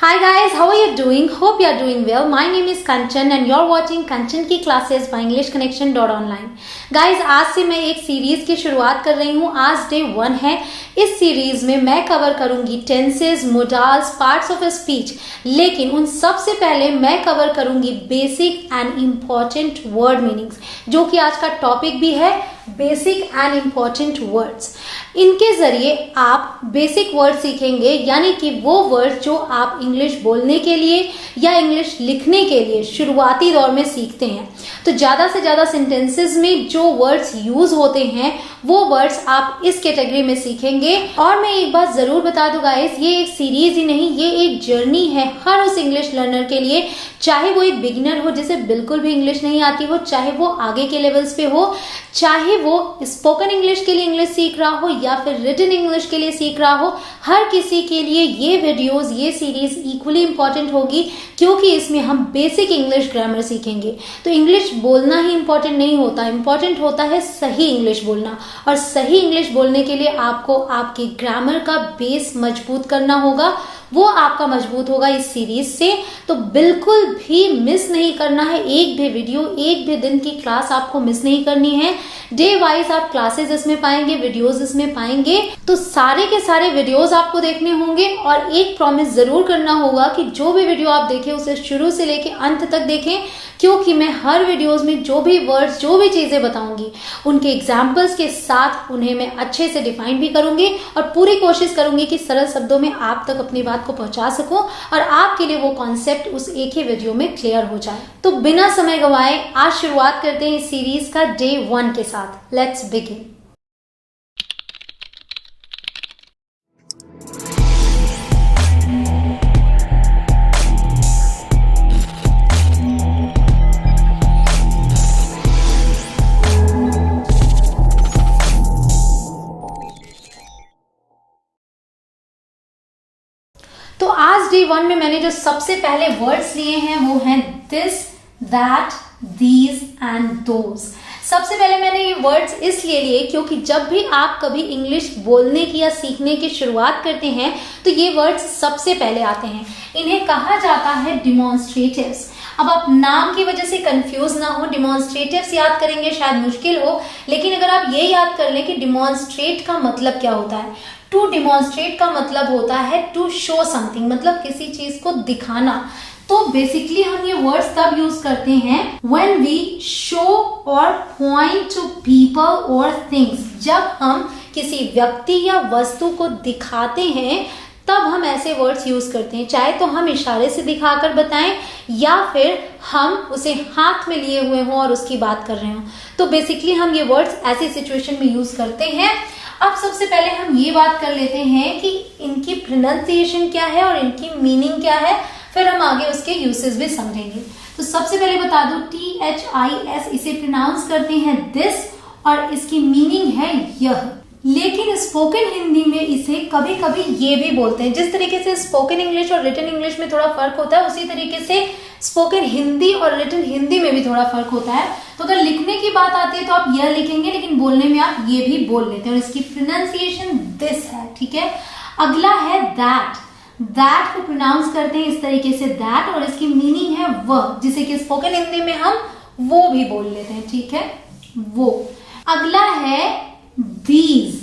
Hi guys, how are you doing? Hope you are doing well. My name is Kanchan and you're watching Kanchan की classes by EnglishConnection.online. Guys, आज से मैं एक series की शुरुआत कर रही हूँ. आज डे 1 है. इस सीरीज में मैं कवर करूंगी tenses, modals, parts of speech. लेकिन उन सबसे पहले मैं कवर करूंगी basic and important word meanings, जो कि आज का टॉपिक भी है, बेसिक एंड इम्पॉर्टेंट वर्ड्स. इनके जरिए आप बेसिक वर्ड सीखेंगे, यानी कि वो वर्ड जो आप इंग्लिश बोलने के लिए या इंग्लिश लिखने के लिए शुरुआती दौर में सीखते हैं. तो ज्यादा से ज्यादा सेंटेंसेस में जो वर्ड्स यूज होते हैं वो वर्ड्स आप इस कैटेगरी में सीखेंगे. और मैं एक बात जरूर बता दूं गाइस, ये एक सीरीज ही नहीं, ये एक जर्नी है हर उस इंग्लिश लर्नर के लिए, चाहे वो एक बिगिनर हो जिसे बिल्कुल भी इंग्लिश नहीं आती हो, चाहे वो आगे के लेवल्स पे हो, चाहे वो स्पोकन इंग्लिश के लिए इंग्लिश सीख रहा हो या फिर रिटन इंग्लिश के लिए सीख रहा हो. हर किसी के लिए ये वीडियोस, ये सीरीज इक्वली इंपॉर्टेंट होगी, क्योंकि इसमें हम बेसिक इंग्लिश ग्रामर सीखेंगे. तो इंग्लिश बोलना ही इंपॉर्टेंट नहीं होता, इंपॉर्टेंट होता है सही इंग्लिश बोलना. और सही इंग्लिश बोलने के लिए आपको आपके ग्रामर का बेस मजबूत करना होगा. वो आपका मजबूत होगा इस सीरीज से. तो बिल्कुल भी मिस नहीं करना है, एक भी वीडियो, एक भी दिन की क्लास आपको मिस नहीं करनी है. डे वाइज आप क्लासेस इसमें पाएंगे, वीडियोस इसमें पाएंगे. तो सारे के सारे वीडियोस आपको देखने होंगे और एक प्रॉमिस जरूर करना होगा कि जो भी वीडियो आप देखें उसे शुरू से लेके अंत तक देखें, क्योंकि मैं हर वीडियोस में जो भी वर्ड्स, जो भी चीजें बताऊंगी उनके एग्जाम्पल्स के साथ उन्हें मैं अच्छे से डिफाइन भी करूंगी और पूरी कोशिश करूंगी कि सरल शब्दों में आप तक अपनी बात को पहुंचा सकूं और आपके लिए वो कॉन्सेप्ट उस एक ही वीडियो में क्लियर हो जाए. तो बिना समय गंवाए आज शुरुआत करते हैं इस सीरीज का डे 1 के साथ. Let's begin. तो आज डे 1 में मैंने जो सबसे पहले वर्ड्स लिए हैं वो हैं this, that, these and those. सबसे पहले मैंने ये वर्ड्स इसलिए लिए क्योंकि जब भी आप कभी इंग्लिश बोलने की या सीखने की शुरुआत करते हैं तो ये वर्ड्स सबसे पहले आते हैं. इन्हें कहा जाता है डिमॉन्स्ट्रेटिव्स. अब आप नाम की वजह से कंफ्यूज ना हो, डिमॉन्स्ट्रेटिव्स याद करेंगे शायद मुश्किल हो, लेकिन अगर आप ये याद कर लें कि डिमॉन्स्ट्रेट का मतलब क्या होता है. टू डिमॉन्स्ट्रेट का मतलब होता है टू शो समथिंग, मतलब किसी चीज को दिखाना. तो बेसिकली हम ये वर्ड्स तब यूज करते हैं व्हेन वी शो और पॉइंट टू पीपल और थिंग्स. जब हम किसी व्यक्ति या वस्तु को दिखाते हैं तब हम ऐसे वर्ड्स यूज करते हैं, चाहे तो हम इशारे से दिखाकर बताएं या फिर हम उसे हाथ में लिए हुए हों और उसकी बात कर रहे हों. तो बेसिकली हम ये वर्ड्स ऐसी सिचुएशन में यूज करते हैं. अब सबसे पहले हम ये बात कर लेते हैं कि इनकी प्रोनाउंसिएशन क्या है और इनकी मीनिंग क्या है, फिर हम आगे उसके यूसेज भी समझेंगे. तो सबसे पहले बता दूं, THIS इसे प्रोनाउंस करते हैं दिस और इसकी मीनिंग है यह. लेकिन स्पोकन हिंदी में इसे कभी कभी ये भी बोलते हैं. जिस तरीके से स्पोकन इंग्लिश और रिटन इंग्लिश में थोड़ा फर्क होता है, उसी तरीके से स्पोकन हिंदी और रिटन हिंदी में भी थोड़ा फर्क होता है. तो अगर लिखने की बात आती है तो आप यह लिखेंगे, लेकिन बोलने में आप ये भी बोल लेते हैं और इसकी प्रोनाउंसिएशन दिस है. ठीक है. अगला है दैट. दैट को प्रोनाउंस करते हैं इस तरीके से दैट, और इसकी मीनिंग है वह, जिसे कि स्पोकन हिंदी में हम वो भी बोल लेते हैं. ठीक है, वो. अगला है दीज.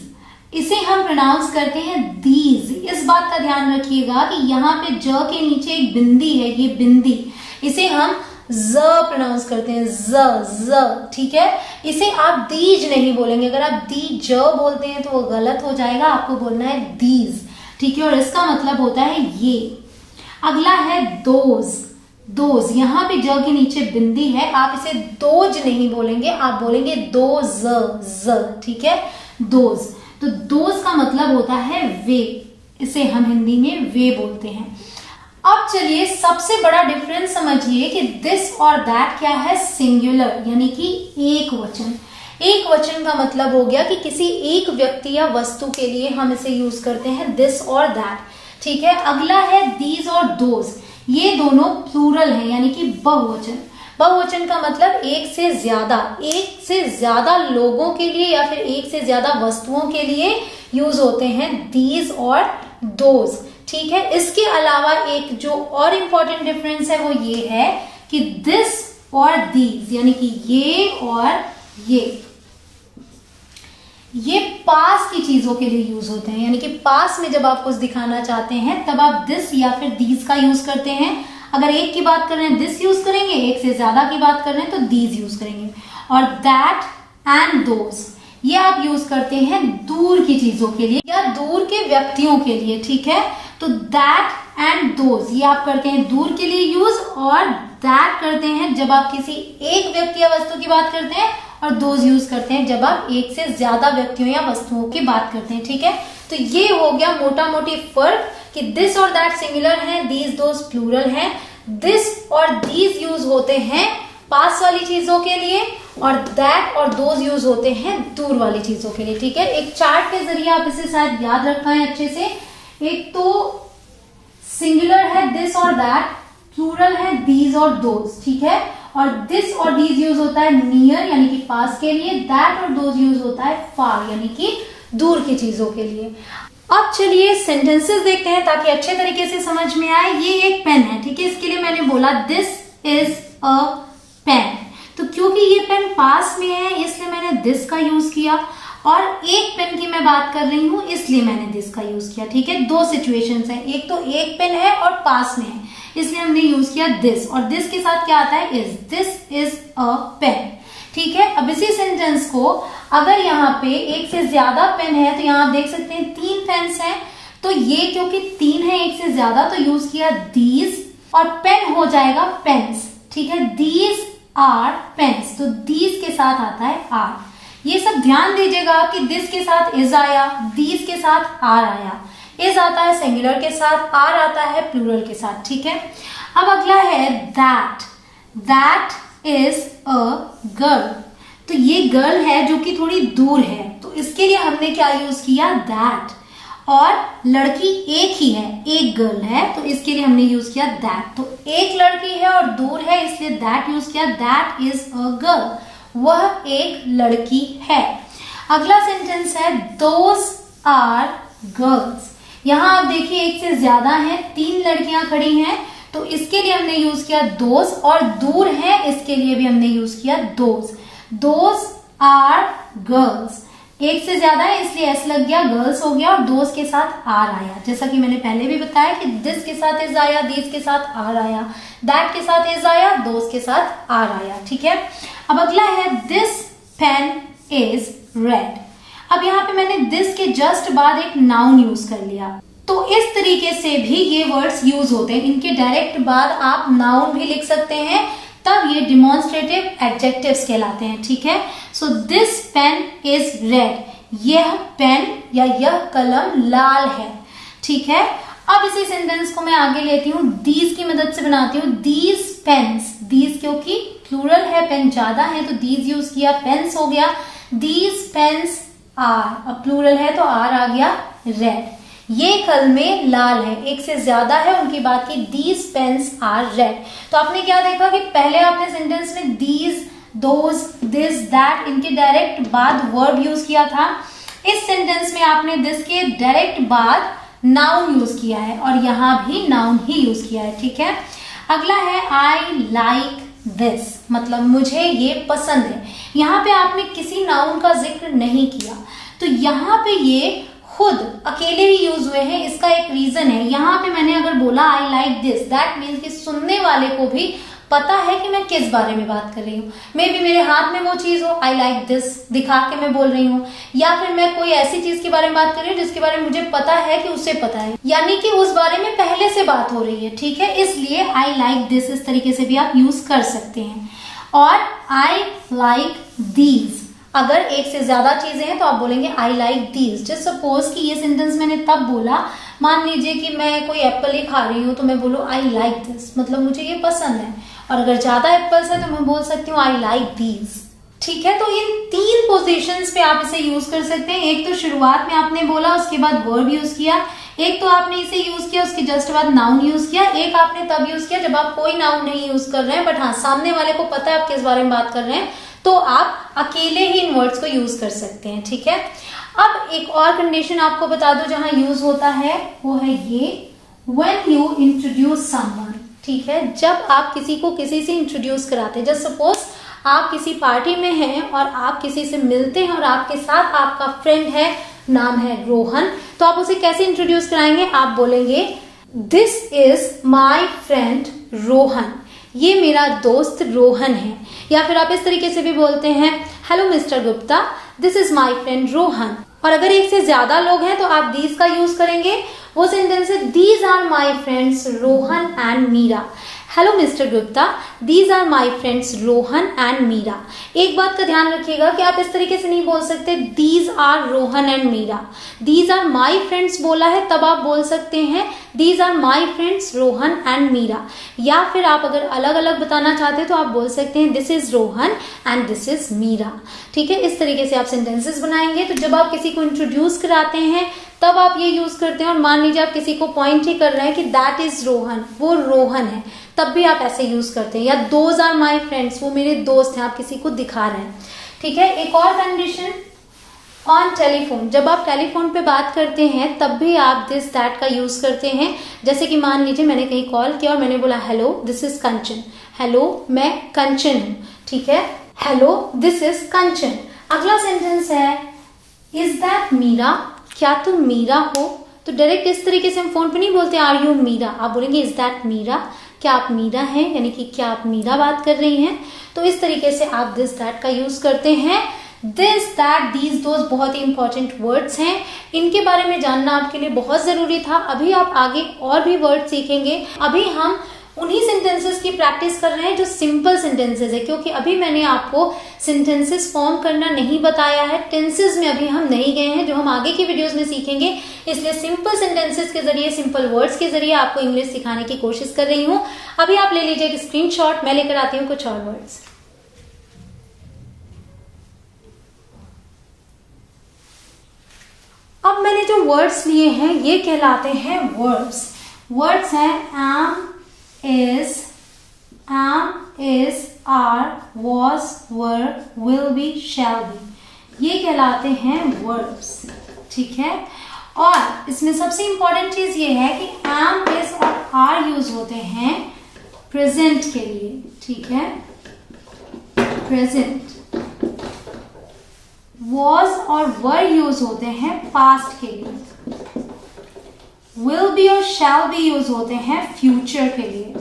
इसे हम प्रोनाउंस करते हैं दीज. इस बात का ध्यान रखिएगा कि यहाँ पे ज के नीचे एक बिंदी है, ये बिंदी, इसे हम ज प्रोनाउंस करते हैं, ज. ठीक है. इसे आप दीज नहीं बोलेंगे. अगर आप दीज बोलते हैं तो वो गलत हो जाएगा, आपको बोलना है दीज. ठीक है, और इसका मतलब होता है ये. अगला है दोज. दोज, यहाँ पे ज के नीचे बिंदी है, आप इसे दोज नहीं बोलेंगे, आप बोलेंगे दो ज. ठीक है, दोज. तो दोज का मतलब होता है वे. इसे हम हिंदी में वे बोलते हैं. अब चलिए सबसे बड़ा डिफरेंस समझिए कि दिस और दैट क्या है, सिंगुलर, यानी कि एक वचन. एक वचन का मतलब हो गया कि किसी एक व्यक्ति या वस्तु के लिए हम इसे यूज करते हैं दिस और दैट. ठीक है. अगला है दीज और दोज. ये दोनों प्लूरल है, यानी कि बहुवचन. बहुवचन का मतलब एक से ज्यादा लोगों के लिए या फिर एक से ज्यादा वस्तुओं के लिए यूज होते हैं दीज और दोज. ठीक है। इसके अलावा एक जो और इम्पोर्टेंट डिफरेंस है वो ये है कि दिस और दीज, यानी कि ये और ये पास की चीजों के लिए यूज होते हैं, यानी कि पास में जब आप कुछ दिखाना चाहते हैं तब आप दिस या फिर दीज का यूज करते हैं। अगर एक की बात कर रहे हैं दिस यूज करेंगे, एक से ज्यादा की बात कर रहे हैं तो दीज यूज करेंगे। और दैट एंड दोज ये आप यूज करते हैं दूर की चीजों के लिए या दूर के व्यक्तियों के लिए, ठीक है। तो दैट एंड दोज ये आप करते हैं दूर के लिए यूज, और दैट करते हैं जब आप किसी एक व्यक्ति या वस्तु की बात करते हैं, और दोज यूज करते हैं जब आप एक से ज्यादा व्यक्तियों या वस्तुओं की बात करते हैं, ठीक है। तो ये हो गया मोटा मोटी फर्क कि दिस और दैट सिंगुलर है, दीज दोज प्लूरल है। दिस और दीज यूज होते हैं पास वाली चीजों के लिए, और दैट और दोज यूज होते हैं दूर वाली चीजों के लिए, ठीक है। एक चार्ट के जरिए आप इसे शायद याद रख पाए अच्छे से। एक तो सिंगुलर है दिस और दैट, प्लूरल है दीज और दोज, ठीक है। और दिस और दीज यूज होता है नियर यानी कि पास के लिए, दैट और दोज यूज होता है फार यानी कि दूर की चीजों के लिए। अब चलिए सेंटेंसेस देखते हैं ताकि अच्छे तरीके से समझ में आए। ये एक पेन है, ठीक है। इसके लिए मैंने बोला दिस इज अ पेन, तो क्योंकि ये पेन पास में है इसलिए मैंने दिस का यूज किया, और एक पेन की मैं बात कर रही हूं इसलिए मैंने दिस का यूज किया, ठीक है। दो सिचुएशंस हैं, एक तो एक पेन है और पास में है इसलिए हमने यूज किया दिस, और दिस के साथ क्या आता है is, this is a pen, ठीक है। अब इसी सेंटेंस को अगर यहाँ पे एक से ज्यादा पेन है तो यहाँ आप देख सकते हैं 3 पेन्स हैं, तो ये क्योंकि 3 है एक से ज्यादा तो यूज किया दीज, और पेन हो जाएगा पेन्स, ठीक है। दीज आर पेन्स, तो दीज के साथ आता है आर। ये सब ध्यान दीजिएगा कि दिस के साथ इज आया, दीज के साथ आर आया, इज आता है सिंगुलर के साथ, आर आता है प्लूरल के साथ, ठीक है। अब अगला है that, that is a girl, तो ये गर्ल है जो कि थोड़ी दूर है, तो इसके लिए हमने क्या यूज किया दैट, और लड़की एक ही है, एक गर्ल है, तो इसके लिए हमने यूज किया दैट। तो एक लड़की है और दूर है इसलिए दैट यूज किया, दैट इज अ गर्ल, वह एक लड़की है। अगला सेंटेंस है दोज आर गर्ल्स, यहां आप देखिए एक से ज्यादा है, 3 लड़कियां खड़ी हैं, तो इसके लिए हमने यूज किया दोज, और दूर है इसके लिए भी हमने यूज किया दोज। दोज आर गर्ल्स, एक से ज्यादा है इसलिए एस लग गया, गर्ल्स हो गया, और दोज के साथ आर आया। जैसा कि मैंने पहले भी बताया कि दिस के साथ इज आया, दीज के साथ आर आया, दैट के साथ इज आया, दोज के साथ आर आया, ठीक है। अब अगला है दिस पेन इज रेड, अब यहाँ पे मैंने दिस के जस्ट बाद एक नाउन यूज कर लिया, तो इस तरीके से भी ये वर्ड्स यूज होते हैं, इनके डायरेक्ट बाद आप नाउन भी लिख सकते हैं, तब ये डिमॉन्स्ट्रेटिव एडजेक्टिव्स कहलाते हैं, ठीक है। So this pen is red, यह पेन या यह कलम लाल है, ठीक है। अब इसी सेंटेंस को मैं आगे लेती हूँ, दीज की मदद से बनाती हूँ। दीज पेन्स, दीज क्योंकि प्लूरल है, पेन ज्यादा है तो दीज यूज किया, पेन्स हो गया। दीज पेन्स आर, अब प्लूरल है तो आर आ गया रेड, ये कलमे लाल है, एक से ज्यादा है उनकी बात की, दीज पेन्स आर रेड। तो आपने क्या देखा कि पहले आपने सेंटेंस में दीज, दोज, दिस, दैट इनके डायरेक्ट बाद वर्ब यूज किया था, इस सेंटेंस में आपने दिस के डायरेक्ट बाद नाउन यूज किया है, और यहां भी नाउन ही यूज किया है, ठीक है। अगला है आई लाइक दिस, मतलब मुझे ये पसंद है, यहाँ पे आपने किसी नाउन का जिक्र नहीं किया, तो यहाँ पे ये खुद अकेले ही यूज हुए हैं। इसका एक रीजन है, यहाँ पे मैंने अगर बोला I like this, that means कि सुनने वाले को भी पता है कि मैं किस बारे में बात कर रही हूँ। मे बी मेरे हाथ में वो चीज हो, आई लाइक दिस दिखा के मैं बोल रही हूँ, या फिर मैं कोई ऐसी चीज के बारे में बात कर रही हूँ जिसके बारे में मुझे पता है कि उसे पता है, यानी कि उस बारे में पहले से बात हो रही है, ठीक है। इसलिए आई लाइक दिस इस तरीके से भी आप यूज कर सकते हैं। और आई लाइक दीज, अगर एक से ज्यादा चीजें हैं तो आप बोलेंगे I like these. Just suppose कि ये सेंटेंस मैंने तब बोला, मान लीजिए कि मैं कोई एप्पल ही खा रही हूँ तो मैं बोलूँ आई लाइक दिस, मतलब मुझे ये पसंद है, और अगर ज्यादा एप्पल्स है तो मैं बोल सकती हूँ आई लाइक दीज, ठीक है। तो इन 3 पोजीशंस पे आप इसे यूज कर सकते हैं। एक तो शुरुआत में आपने बोला, उसके बाद वर्ब यूज किया, एक तो आपने इसे यूज किया उसके जस्ट बाद नाउन यूज किया, एक आपने तब यूज किया जब आप कोई नाउन नहीं यूज कर रहे हैं, बट हाँ सामने वाले को पता है आप किस बारे में बात कर रहे हैं, तो आप अकेले ही इन वर्ड्स को यूज कर सकते हैं, ठीक है। अब एक और कंडीशन आपको बता दो जहां यूज होता है, वो है ये when you introduce someone, ठीक है, जब आप किसी को किसी से इंट्रोड्यूस कराते हैं, जस्ट सपोज आप किसी पार्टी में हैं और आप किसी से मिलते हैं और आपके साथ आपका फ्रेंड है, नाम है रोहन, तो आप उसे कैसे इंट्रोड्यूस कराएंगे? आप बोलेंगे this is my friend Rohan, ये मेरा दोस्त रोहन है। या फिर आप इस तरीके से भी बोलते हैं hello mister Gupta, this is my friend Rohan. और अगर एक से ज्यादा लोग हैं तो आप दीज का यूज करेंगे। वो सेंटेंस है these are my friends Rohan and Meera. Hello mister Gupta, these are my friends Rohan and Meera. एक बात का ध्यान रखिएगा कि आप इस तरीके से नहीं बोल सकते these are Rohan and Meera. These are my friends बोला है तब आप बोल सकते हैं these are my friends Rohan and Meera. या फिर आप अगर अलग अलग बताना चाहते हैं तो आप बोल सकते हैं this is Rohan and this is Meera. ठीक है, इस तरीके से आप सेंटेंसेस बनाएंगे। तो जब आप किसी को इंट्रोड्यूस कराते हैं तब आप ये यूज करते हैं। और मान लीजिए आप किसी को पॉइंट ही कर रहे हैं कि दैट इज रोहन, वो रोहन है, तब भी आप ऐसे यूज करते हैं। या दोज आर माई फ्रेंड्स, वो मेरे दोस्त हैं, आप किसी को दिखा रहे हैं। ठीक है, एक और कंडीशन ऑन टेलीफोन, जब आप टेलीफोन पे बात करते हैं तब भी आप दिस दैट का यूज करते हैं। जैसे कि मान लीजिए मैंने कहीं कॉल किया और मैंने बोला hello this is Kanchan, hello मैं कंचन हूं। ठीक है, हेलो दिस इज कंचन। अगला सेंटेंस है इज दैट मीरा, क्या तुम मीरा हो? तो डायरेक्ट इस तरीके से हम फोन पे नहीं बोलते आर यू मीरा, आप बोलेंगे इज दैट मीरा, क्या आप मीरा हैं, यानी कि क्या आप मीरा बात कर रही हैं। तो इस तरीके से आप दिस दैट का यूज करते हैं। दिस दैट दीज दोज बहुत ही इंपॉर्टेंट वर्ड्स हैं, इनके बारे में जानना आपके लिए बहुत जरूरी था। अभी आप आगे और भी वर्ड सीखेंगे। अभी हम उन्हीं सेंटेंसेस की प्रैक्टिस कर रहे हैं जो सिंपल सेंटेंसेस है, क्योंकि अभी मैंने आपको सेंटेंसेस फॉर्म करना नहीं बताया है। टेंसेस में अभी हम नहीं गए हैं, जो हम आगे की वीडियोस में सीखेंगे। इसलिए सिंपल सेंटेंसेस के जरिए, सिंपल वर्ड्स के जरिए आपको इंग्लिश सिखाने की कोशिश कर रही हूं। अभी आप ले लीजिए एक स्क्रीनशॉट, मैं लेकर आती हूँ कुछ और वर्ड्स। अब मैंने जो वर्ड्स लिए हैं ये कहलाते हैं वर्ब्स। वर्ड्स हैं am, is, are, was, were, will be, shall be, ये कहलाते हैं वर्ब्स। ठीक है, और इसमें सबसे इंपॉर्टेंट चीज ये है कि am, is और are यूज होते हैं प्रेजेंट के लिए। ठीक है, प्रेजेंट। was और were यूज होते हैं पास्ट के लिए। will be और shall be यूज होते हैं फ्यूचर के लिए।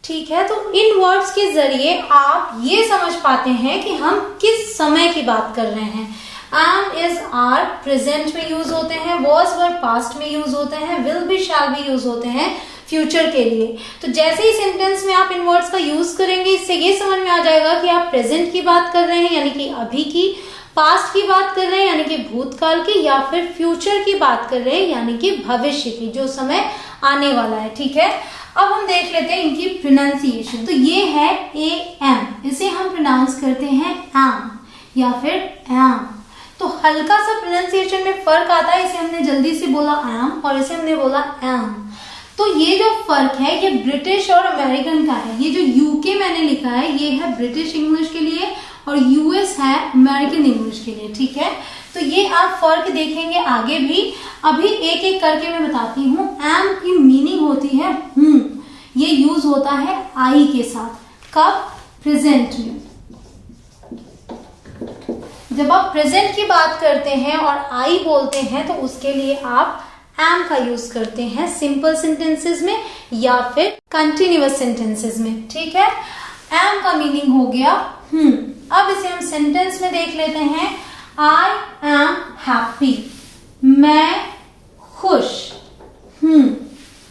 ठीक है, तो इन वर्ड्स के जरिए आप ये समझ पाते हैं कि हम किस समय की बात कर रहे हैं। am, is, are प्रेजेंट में यूज होते हैं, was, were पास्ट में यूज होते हैं, will be, shall be use होते हैं फ्यूचर के लिए। तो जैसे ही सेंटेंस में आप इन वर्ड्स का यूज करेंगे, इससे ये समझ में आ जाएगा कि आप प्रेजेंट की बात कर रहे हैं यानी कि अभी की, पास्ट की बात कर रहे हैं यानी कि भूतकाल की, या फिर फ्यूचर की बात कर रहे हैं यानी कि भविष्य की, जो समय आने वाला है। ठीक है, अब हम देख लेते हैं इनकी प्रोनाउंसिएशन। तो ये है am, इसे हम प्रोनाउंस करते हैं am या फिर am। तो हल्का सा प्रोनाउंसिएशन में फर्क आता है, इसे हमने जल्दी से बोला am और इसे हमने बोला am। तो ये जो फर्क है ये ब्रिटिश और अमेरिकन का है। ये जो यूके मैंने लिखा है ये है ब्रिटिश इंग्लिश के लिए और यूएस है अमेरिकन इंग्लिश के लिए। ठीक है, तो ये आप फर्क देखेंगे आगे भी। अभी एक एक करके मैं बताती हूँ। एम की मीनिंग होती है हूं, ये यूज होता है आई के साथ। कब? प्रेजेंट में। जब आप प्रेजेंट की बात करते हैं और आई बोलते हैं तो उसके लिए आप am का यूज करते हैं सिंपल सेंटेंसेस में या फिर कंटिन्यूअस सेंटेंसेस में। ठीक है, am का मीनिंग हो गया हूं। अब इसे हम सेंटेंस में देख लेते हैं। I am happy, मैं खुश हूं,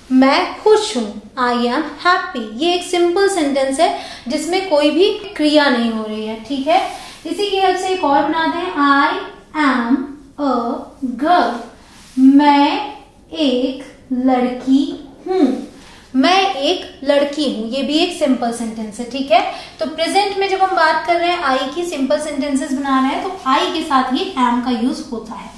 मैं खुश हूं। I am happy, ये एक सिंपल सेंटेंस है जिसमें कोई भी क्रिया नहीं हो रही है। ठीक है, इसी की हेल्प से एक और बनाते हैं। I am a girl, मैं एक लड़की हूं, मैं एक लड़की हूं, ये भी एक सिंपल सेंटेंस है। ठीक है, तो प्रेजेंट में जब हम बात कर रहे हैं आई की, सिंपल सेंटेंसेस बना रहे हैं, तो आई के साथ ही एम का यूज होता है।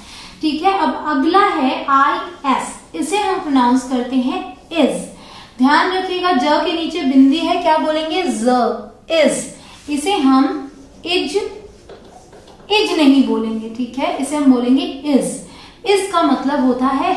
ठीक है, अब अगला है आई एस, इसे हम प्रोनाउंस करते हैं इज। ध्यान रखिएगा ज के नीचे बिंदी है, क्या बोलेंगे? ज, इज। इसे हम इज नहीं बोलेंगे। ठीक है, इसे हम बोलेंगे इज। इज का मतलब होता है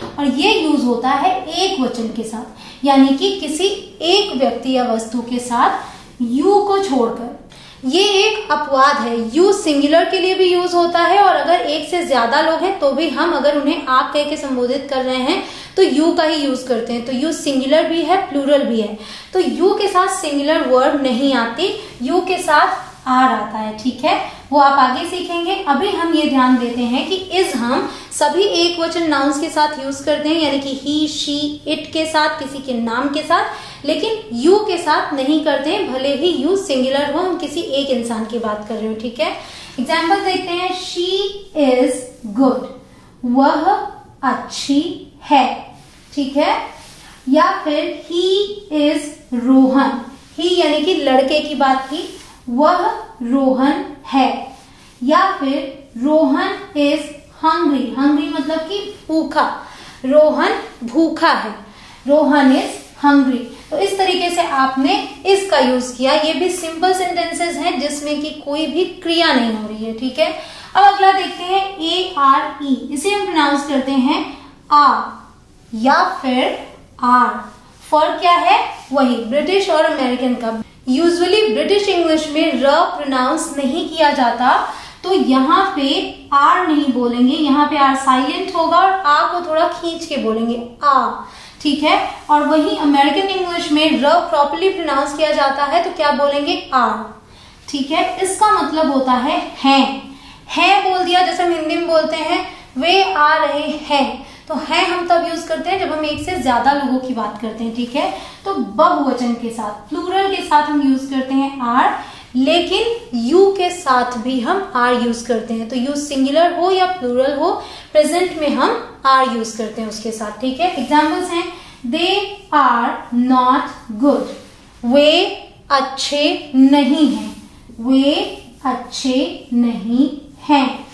और ये यूज होता है एक वचन के साथ, यानी कि किसी एक व्यक्ति या वस्तु के साथ यू को छोड़कर। ये एक अपवाद है, यू सिंगुलर के लिए भी यूज होता है और अगर एक से ज्यादा लोग हैं तो भी हम अगर उन्हें आप कह के संबोधित कर रहे हैं तो यू का ही यूज करते हैं। तो यू सिंगुलर भी है, प्लूरल भी है। तो यू के साथ सिंगुलर वर्ब नहीं आती, यू के साथ आर आता है, ठीक है, वो आप आगे सीखेंगे। अभी हम ये ध्यान देते हैं कि इज हम सभी एक वचन नाउन्स के साथ यूज करते हैं, यानी कि ही, शी, इट के साथ, किसी के नाम के साथ, लेकिन यू के साथ नहीं करते हैं, भले ही यू सिंगुलर हो, हम किसी एक इंसान की बात कर रहे हो, ठीक है। एग्जाम्पल देखते हैं, शी इज गुड, वह अच्छी है, ठीक है। या फिर ही इज रोहन, ही यानी कि लड़के की बात की, वह रोहन है। या फिर रोहन इज हंग्री, हंग्री मतलब कि भूखा, रोहन भूखा है, रोहन इज हंग्री। तो इस तरीके से आपने इसका यूज किया। ये भी सिंपल सेंटेंसेस हैं जिसमें कि कोई भी क्रिया नहीं हो रही है, ठीक है। अब अगला देखते हैं ARE, इसे हम प्रोनाउंस करते हैं आ या फिर आर। फर्क क्या है? वही ब्रिटिश और अमेरिकन का। यूजुअली ब्रिटिश इंग्लिश में र प्रोनाउंस नहीं किया जाता, तो यहाँ पे आर नहीं बोलेंगे, यहाँ पे आर साइलेंट होगा और आ को थोड़ा खींच के बोलेंगे, आ, ठीक है। और वही अमेरिकन इंग्लिश में र प्रॉपर्ली प्रोनाउंस किया जाता है तो क्या बोलेंगे? आर, ठीक है। इसका मतलब होता है बोल दिया, जैसे हम हिंदी में बोलते हैं वे आ रहे हैं, तो है हम तब यूज करते हैं जब हम एक से ज्यादा लोगों की बात करते हैं, ठीक है। तो बहुवचन के साथ, प्लूरल के साथ हम यूज करते हैं आर, लेकिन यू के साथ भी हम आर यूज करते हैं। तो यू सिंगुलर हो या प्लूरल हो, प्रेजेंट में हम आर यूज करते हैं उसके साथ, ठीक है। एग्जाम्पल्स हैं, दे आर नॉट गुड, वे अच्छे नहीं हैं, वे अच्छे नहीं हैं।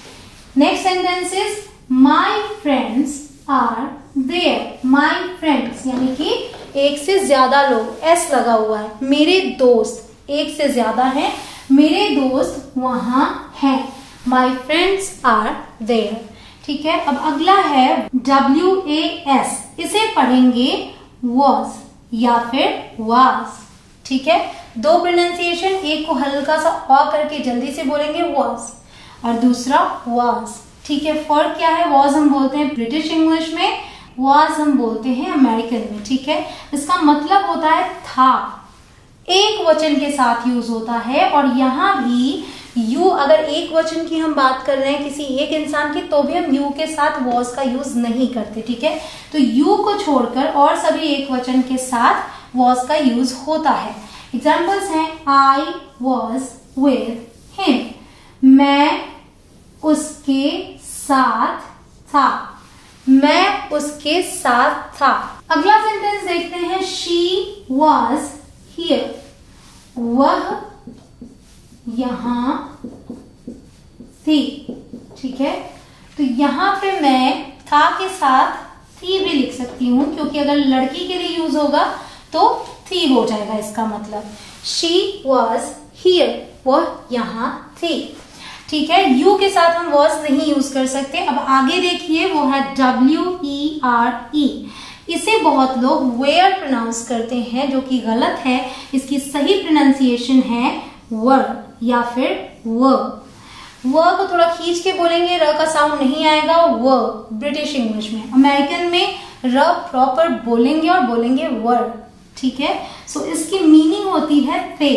Next sentence is my friends are there, my friends यानी कि एक से ज्यादा लोग, एस लगा हुआ है, मेरे दोस्त एक से ज्यादा है, मेरे दोस्त वहां हैं, माई फ्रेंड्स आर देयर, ठीक है। अब अगला है WAS, इसे पढ़ेंगे was या फिर was, ठीक है। दो प्रोनाउंसिएशन, एक को हल्का सा अ करके जल्दी से बोलेंगे was और दूसरा was, ठीक है। फर्क क्या है? was हम बोलते हैं ब्रिटिश इंग्लिश में, was हम बोलते हैं अमेरिकन में, ठीक है। इसका मतलब होता है था, एक वचन के साथ यूज होता है। और यहाँ भी यू, अगर एक वचन की हम बात कर रहे हैं किसी एक इंसान की, तो भी हम यू के साथ was का यूज नहीं करते, ठीक है। तो यू को छोड़कर और सभी एक वचन के साथ was का यूज होता है। एग्जाम्पल्स हैं, I was with him, मैं उसके साथ था, मैं उसके साथ था। अगला सेंटेंस देखते हैं, she was here, वह यहां थी, ठीक है। तो यहां पे मैं था के साथ थी भी लिख सकती हूं, क्योंकि अगर लड़की के लिए यूज होगा तो थी हो जाएगा इसका मतलब। she was here, वह यहां थी, ठीक है। यू के साथ हम was नहीं यूज कर सकते। अब आगे देखिए, वो है WERE, इसे बहुत लोग वेयर प्रोनाउंस करते हैं, जो कि गलत है। इसकी सही प्रोनाउंसिएशन है वर या फिर व को थोड़ा खींच के बोलेंगे, र का साउंड नहीं आएगा, व ब्रिटिश इंग्लिश में। अमेरिकन में र प्रॉपर बोलेंगे और बोलेंगे वर, ठीक है। सो इसकी मीनिंग होती है थे,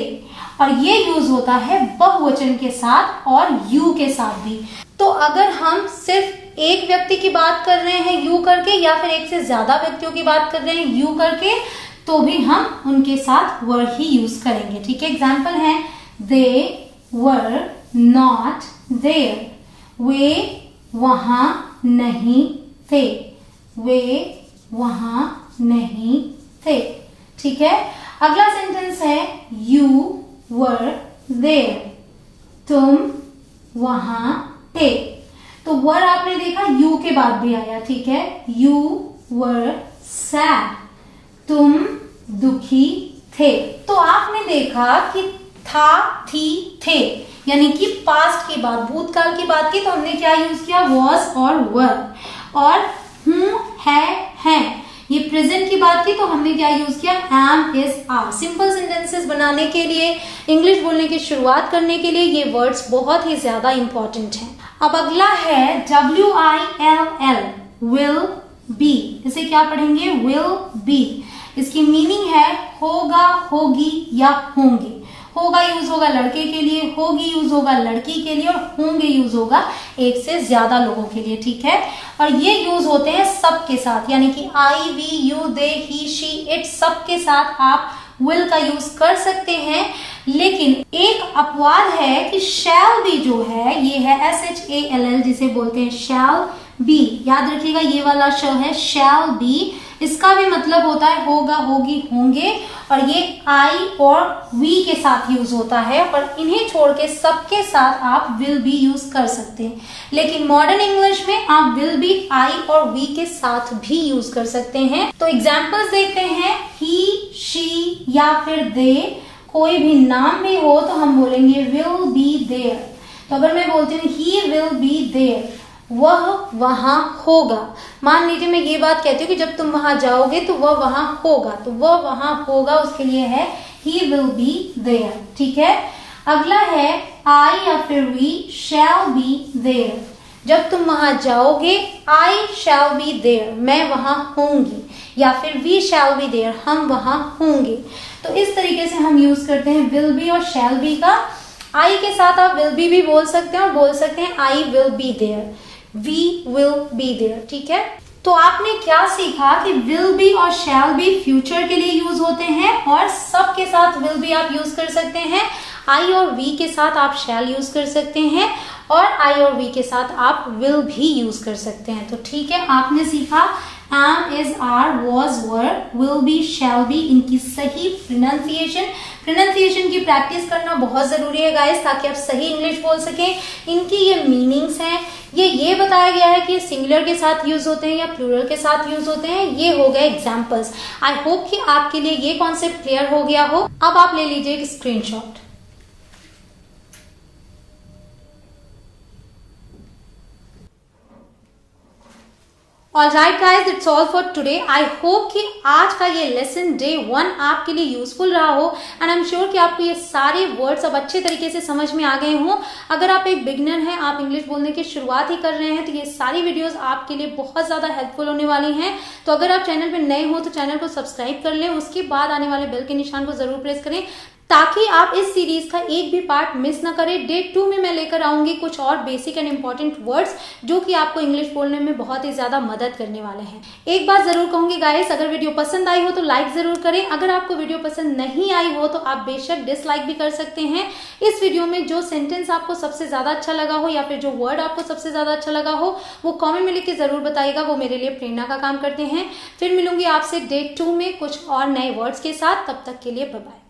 और ये यूज होता है बहुवचन के साथ और यू के साथ भी। तो अगर हम सिर्फ एक व्यक्ति की बात कर रहे हैं यू करके, या फिर एक से ज्यादा व्यक्तियों की बात कर रहे हैं यू करके, तो भी हम उनके साथ वर ही यूज करेंगे, ठीक है। एग्जाम्पल है, दे वर नॉट देयर, वे वहां नहीं थे, वे वहां नहीं थे, ठीक है। अगला सेंटेंस है, यू वर देयर, तुम वहां थे। तो वर आपने देखा यू के बाद भी आया, ठीक है। यू वर सैड, तुम दुखी थे। तो आपने देखा कि था, थी, थे, यानी कि पास्ट की बात, भूतकाल की बात की तो हमने क्या यूज किया, वॉज और वर। और हूं, है, हैं, ये प्रेजेंट की बात की तो हमने क्या यूज किया, am, is, are. Simple sentences बनाने के लिए, इंग्लिश बोलने की शुरुआत करने के लिए ये वर्ड्स बहुत ही ज्यादा इंपॉर्टेंट हैं। अब अगला है WILL, विल बी। इसे क्या पढ़ेंगे, विल बी। इसकी मीनिंग है होगा, होगी या होंगे। होगा यूज होगा लड़के के लिए, होगी यूज होगा लड़की के लिए, और होंगे यूज होगा एक से ज्यादा लोगों के लिए, ठीक है। और ये यूज होते हैं सबके साथ, यानी कि I, we, you, they, he, she, it, सबके साथ आप विल का यूज कर सकते हैं। लेकिन एक अपवाद है कि शैल बी जो है, ये है SHALL, जिसे बोलते हैं शैल बी। याद रखिएगा ये वाला श है शैल बी, इसका भी मतलब होता है होगा, होगी, होंगे, और ये आई और वी के साथ यूज होता है। और इन्हें छोड़ के सबके साथ आप विल बी यूज कर सकते हैं। लेकिन मॉडर्न इंग्लिश में आप विल बी आई और वी के साथ भी यूज कर सकते हैं। तो एग्जाम्पल्स देखते हैं, ही, शी या फिर दे, कोई भी नाम भी हो तो हम बोलेंगे विल बी देयर। तो अगर मैं बोलती हूँ ही विल बी देयर, वह वहां होगा। मान लीजिए मैं ये बात कहती हूँ कि जब तुम वहां जाओगे तो वह वहां होगा, तो वह वहां होगा उसके लिए है ही विल बी देयर, ठीक है। अगला है आई या फिर वी शैल बी देयर। जब तुम वहां जाओगे, आई शैल बी देयर, मैं वहां होंगी, या फिर वी शैल बी देयर, हम वहां होंगे। तो इस तरीके से हम यूज करते हैं विल बी और शैल बी का। आई के साथ आप विल बी भी बोल सकते हैं और बोल सकते हैं I will be there, we will be there, ठीक है। तो आपने क्या सीखा कि विल बी और शैल बी फ्यूचर के लिए यूज होते हैं, और सब के साथ विल बी आप यूज कर सकते हैं। आई और वी के साथ आप शैल यूज कर सकते हैं, और आई और वी के साथ आप विल भी यूज कर सकते हैं। तो ठीक है, आपने सीखा am, is, are, was, were, will be, shall be, इनकी सही प्रोनाउंसिएशन की प्रैक्टिस करना बहुत जरूरी है गाइस, ताकि आप सही इंग्लिश बोल सकें। इनकी ये मीनिंग्स हैं, ये बताया गया है कि ये सिंगुलर के साथ यूज होते हैं या प्लूरल के साथ यूज होते हैं। ये हो गए एग्जाम्पल्स। आई होप कि आपके लिए ये कॉन्सेप्ट क्लियर हो गया हो। अब आप ले लीजिए एक screenshot. Alright guys, it's all for today. I hope कि आज का ये लेसन डे 1 आपके लिए यूजफुल रहा हो, एंड आई एम श्योर कि आपको ये सारे वर्ड्स अब अच्छे तरीके से समझ में आ गए हों। अगर आप एक बिगिनर हैं, आप इंग्लिश बोलने की शुरुआत ही कर रहे हैं, तो ये सारी वीडियोस आपके लिए बहुत ज्यादा हेल्पफुल होने वाली हैं। तो अगर आप चैनल पर नए हो तो चैनल को सब्सक्राइब कर लें, उसके बाद आने वाले बेल के निशान को जरूर प्रेस करें, ताकि आप इस सीरीज का एक भी पार्ट मिस ना करें। डे 2 में मैं लेकर आऊंगी कुछ और बेसिक एंड इंपॉर्टेंट वर्ड्स जो कि आपको इंग्लिश बोलने में बहुत ही ज्यादा मदद करने वाले हैं। एक बात जरूर कहूंगी गाइस, अगर वीडियो पसंद आई हो तो लाइक जरूर करें। अगर आपको वीडियो पसंद नहीं आई हो तो आप बेशक डिसलाइक भी कर सकते हैं। इस वीडियो में जो सेंटेंस आपको सबसे ज्यादा अच्छा लगा हो या फिर जो वर्ड आपको सबसे ज्यादा अच्छा लगा हो वो कॉमेंट में लिख के जरूर बताइएगा, वो मेरे लिए प्रेरणा का काम करते हैं। फिर मिलूंगी आपसे डे 2 में कुछ और नए वर्ड्स के साथ। तब तक के लिए बाय बाय।